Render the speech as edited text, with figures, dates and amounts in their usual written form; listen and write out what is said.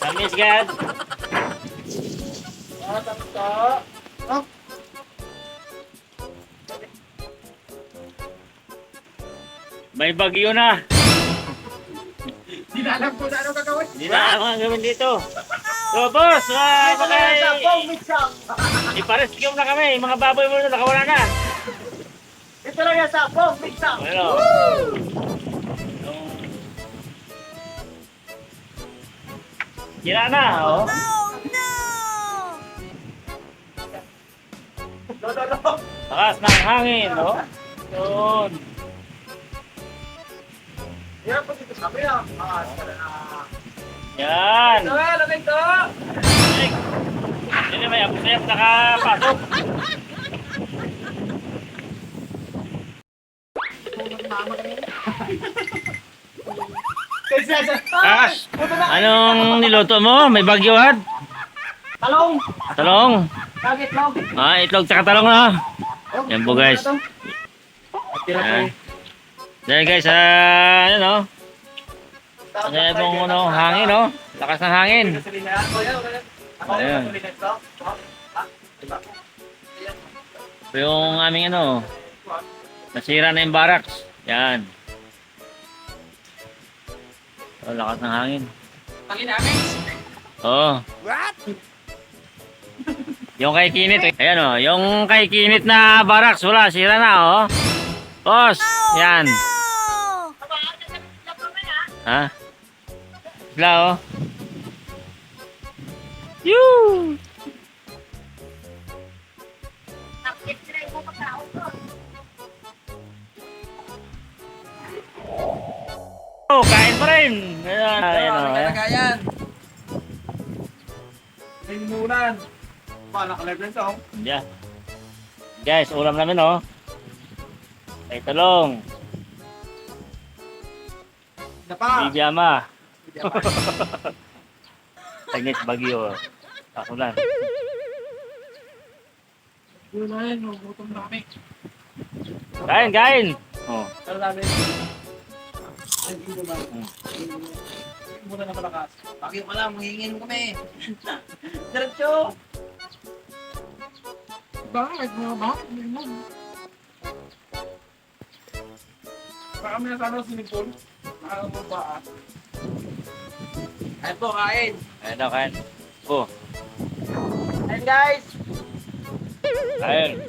Tamis God. May bagyo na. Hindi na alam ko na ano gagawin. Hindi na ako ang gawin dito. So boss, iparescue na kami. Mga baboy mo na nakawala na. Ito lang yan sa phone, mix up. Ano? Sira na, oh. Takas ng hangin, oh. Yun. Hirap po dito sa amin, Yan. Lamig to! Hindi may abusayap nakapasok. Takas, anong niluto mo? May bagyuhan? Talong! Talong. Bakit lang? Itlog sa talong na. Yan po guys. Yan. Yan guys, ano no? Kaya itong ano, hangin no? Lakas ng hangin. Ayan. Ito yung aming ano, nasira na yung barracks. Yan. Oh, lakas ng hangin. Tangin namin? Oo. What? Yung kay Kinit, ayan o, yung kay Kinit na barracks, wala, sira na o. Boss, yan. Ha? Sila o. Yoo! Oh, kain pa rin. Ayan, ayan o. Kalagayan. Limunan. Paano ka-level to? Yeah. Guys, ulam namin oh. May talong, Dapa. bibiyama, tagnis bagyo, kakulan. Gulayan, gutom na kami. Kain, kain! Oh. Pero namin. Ay, hindi ba? Muna na malakas. Bakit wala, mahingin kami. Diretso! Bakit mga bakit? Baka kami na sana sa Nicole. Nakakang mo ba? Ayun po, kain. Ayun daw, kain. Oh, Ayun guys! kain.